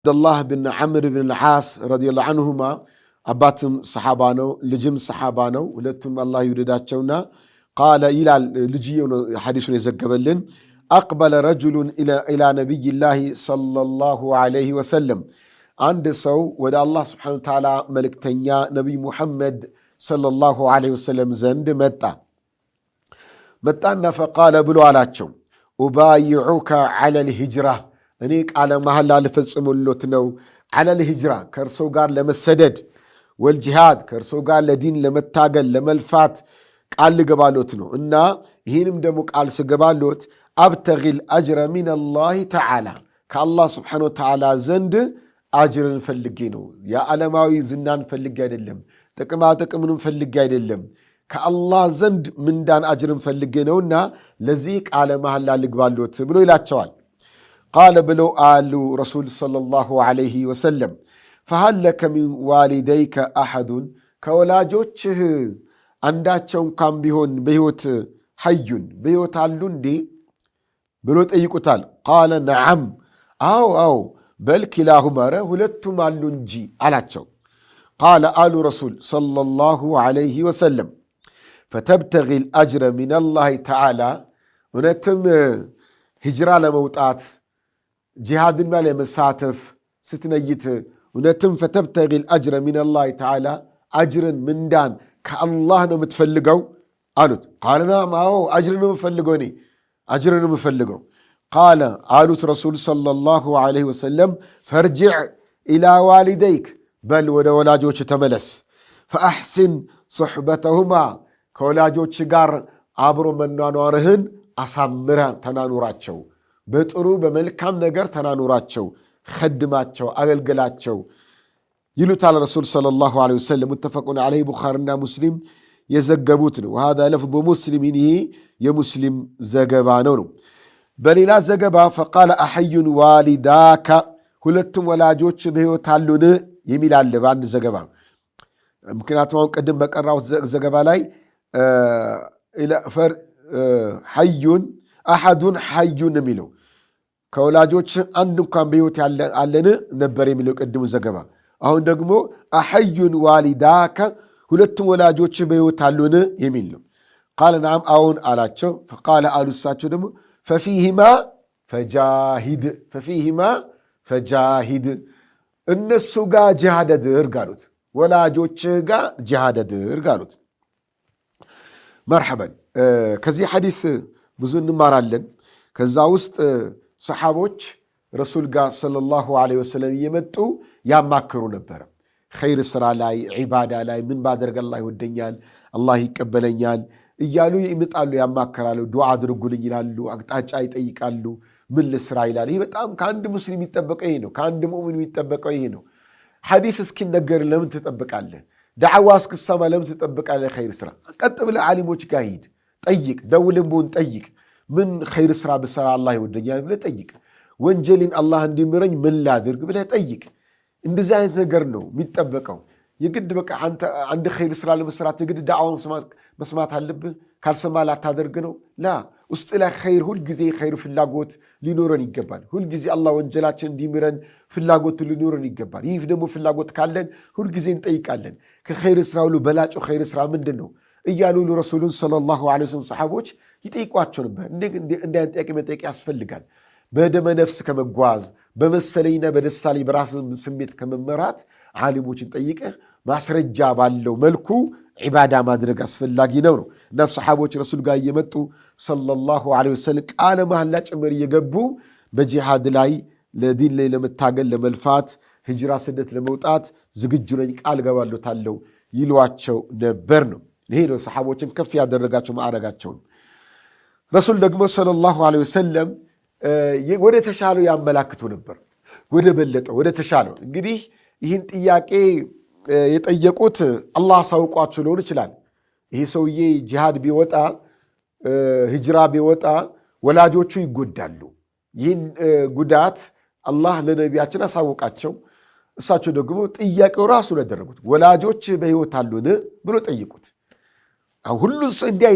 አብዱላህ ብን ዓምር ብን ልዓስ ረዲየላሁ አንሁማ አባትም ሰሓባ ነው፣ ልጅም ሰሓባ ነው። ሁለቱም አላህ ይውደዳቸውና ቃለ ይላል ልጅየው ነው ሐዲሱን የዘገበልን። አቅበለ ረጁሉን ኢላ ነቢይላህ ሰለላሁ ዐለይሂ ወሰለም፣ አንድ ሰው ወደ አላህ ስብሓነሁ ወተዓላ መልእክተኛ ነቢይ ሙሐመድ ሰለላሁ ዐለይሂ ወሰለም ዘንድ መጣና ፈቃለ ብሎ አላቸው፣ ኡባይዑከ ዐለል ሂጅራ፣ እኔ ቃለ መሐላ ልፈጽምሎት ነው። ዐለል ሂጅራ ከእርሰው ጋር ለመሰደድ፣ ወልጂሃድ ከእርሰው ጋር ለዲን ለመታገል ለመልፋት ቃል ልገባሎት ነው። እና ይህንም ደግሞ ቃል ስገባሎት አብተጊል አጅረ ሚነላሂ ተዓላ፣ ከአላህ ስብሓነሁ ወተዓላ ዘንድ አጅርን ፈልጌ ነው። የዓለማዊ ዝናን ፈልጌ አይደለም፣ ጥቅማ ጥቅምንም ፈልጌ አይደለም፣ ከአላህ ዘንድ ምንዳን አጅርን ፈልጌ ነውና ለዚህ ቃለ መሐላ ልግባሎት ብሎ ይላቸዋል። ቃለ ብለው አሉ ረሱል ሰለላሁ ዐለይሂ ወሰለም፣ ፈሀል ለከ ሚን ዋሊደይከ አሐዱን፣ ከወላጆችህ አንዳቸው እንኳን ቢሆን በሕይወት ሐዩን በሕይወት አሉ እንዴ ብሎ ጠይቁታል። ቃለ ነዓም፣ አዎ በል ኪላሁማ፣ ሁለቱም አሉ እንጂ አላቸው። ቃለ አሉ ረሱል ሰለላሁ ዐለይሂ ወሰለም፣ ፈተብተጊል አጅረ ሚነላሂ ተዓላ፣ እውነትም ሂጅራ ለመውጣት ጂሃድን ለመሳተፍ ስትነይት እውነትም ፈተብተጊል አጅረ ሚነላሂ ተዓላ፣ አጅርን ምንዳን ከአላህ ነው የምትፈልገው አሉት። ቃለ ናም፣ አዎ አጅርን ነው የምፈልገው፣ እኔ አጅርን ነው የምፈልገው። ቃለ አሉት ረሱል ሰለላሁ ዐለይሂ ወሰለም፣ ፈርጅዕ ኢላ ዋሊደይክ፣ በል ወደ ወላጆች ተመለስ። ፈአሕሲን ሶሕበተሁማ፣ ከወላጆች ጋር አብሮ መኗኗርህን አሳምረ ተናኑራቸው፣ በጥሩ በመልካም ነገር ተናኑራቸው፣ ኸድማቸው፣ አገልግላቸው ይሉታል ረሱል ሰለላሁ ዐለይሂ ወሰለም። ሙተፈቁን ዐለይሂ ቡኻሪና ሙስሊም የዘገቡት ነው። ወሃዛ ለፍዙ ሙስሊሚን፣ ይህ የሙስሊም ዘገባ ነው። በሌላ ዘገባ ፈቃለ አሐዩን ዋሊዳካ፣ ሁለቱም ወላጆች በሕይወት አሉን የሚል አለ በአንድ ዘገባ። ምክንያቱም አሁን ቅድም በቀራሁት ዘገባ ላይ ሐዩን አሐዱን ሐዩን የሚለው ከወላጆች አንድ እንኳን በሕይወት አለን ነበር የሚለው ቅድሙ ዘገባ። አሁን ደግሞ አሐዩን ዋሊዳከ፣ ሁለቱም ወላጆች በሕይወት አሉን የሚል ነው። ቃለ ነዓም፣ አዎን አላቸው። ፈቃለ አሉ እሳቸው ደግሞ ፈፊሂማ ፈጃሂድ፣ እነሱ ጋር ጂሃድ አድርግ አሉት። ወላጆችህ ጋር ጂሃድ አድርግ አሉት። መርሐበን። ከዚህ ሐዲስ ብዙ እንማራለን። ከዛ ውስጥ ሰሓቦች ረሱል ጋር ሰለላሁ ዐለይሂ ወሰለም እየመጡ ያማክሩ ነበረ። ኸይር ስራ ላይ ዒባዳ ላይ ምን ባደርግ አላህ ይወደኛል፣ አላህ ይቀበለኛል እያሉ ይምጣሉ፣ ያማከራሉ፣ ዱዓ አድርጉልኝ ይላሉ፣ አቅጣጫ ይጠይቃሉ፣ ምን ልስራ ይላል። ይህ በጣም ከአንድ ሙስሊም የሚጠበቀው ይሄ ነው። ከአንድ ሙእሚን የሚጠበቀው ይሄ ነው። ሐዲስ እስኪነገር ለምን ትጠብቃለህ? ዳዕዋ እስክሰማ ለምን ትጠብቃለህ? ኸይር ስራ ቀጥ ብለህ ዓሊሞች ጋር ሂድ፣ ጠይቅ፣ ደውልም ብሆን ጠይቅ። ምን ኸይር ስራ ብሰራ አላህ ይወደኛል ብለህ ጠይቅ። ወንጀልን አላህ እንዲምረኝ ምን ላድርግ ብለህ ጠይቅ። እንደዚህ አይነት ነገር ነው የሚጠበቀው። የግድ በቃ አንድ ኸይር ስራ ለመስራት የግድ ዳዕዋውን መስማት አለብህ። ካልሰማ ላታደርግ ነው። ላ ውስጥ ላይ ኸይር፣ ሁልጊዜ ኸይር ፍላጎት ሊኖረን ይገባል። ሁልጊዜ አላህ ወንጀላችን እንዲምረን ፍላጎት ሊኖረን ይገባል። ይህ ደግሞ ፍላጎት ካለን ሁልጊዜ እንጠይቃለን። ከኸይር ስራ ሁሉ በላጩ ኸይር ስራ ምንድን ነው እያሉ ረሱሉን ሰለላሁ ዐለይሂ ወሰለም ሰሓቦች ይጠይቋቸው ነበር። እንዲህ አይነት ጥያቄ መጠየቅ ያስፈልጋል። በደመ ነፍስ ከመጓዝ በመሰለኝና በደስታ ላይ በራስ ስሜት ከመመራት ዓሊሞችን ጠይቀህ ማስረጃ ባለው መልኩ ዒባዳ ማድረግ አስፈላጊ ነው። እና ሰሓቦች ረሱል ጋር እየመጡ ሰለላሁ ዐለይሂ ወሰለም ቃለ መሐላ ጭምር እየገቡ በጂሃድ ላይ ለዲን ላይ ለመታገል ለመልፋት ሂጅራ ስደት ለመውጣት ዝግጁ ነኝ ቃል ገባሎታለሁ ይሏቸው ነበር ነው። ይሄ ነው ሰሓቦችን ከፍ ያደረጋቸው ማዕረጋቸውን። ረሱል ደግሞ ሰለላሁ ዐለይሂ ወሰለም ወደ ተሻለው ያመላክቱ ነበር። ወደ በለጠው ወደ ተሻለው። እንግዲህ ይህን ጥያቄ የጠየቁት አላህ አሳውቋቸው ሊሆን ይችላል። ይሄ ሰውዬ ጂሃድ ቢወጣ ሂጅራ ቢወጣ ወላጆቹ ይጎዳሉ። ይህን ጉዳት አላህ ለነቢያችን አሳውቃቸው። እሳቸው ደግሞ ጥያቄው ራሱ ያደረጉት ወላጆች በሕይወት አሉን ብሎ ጠይቁት። ሁሉን ሰው እንዲህ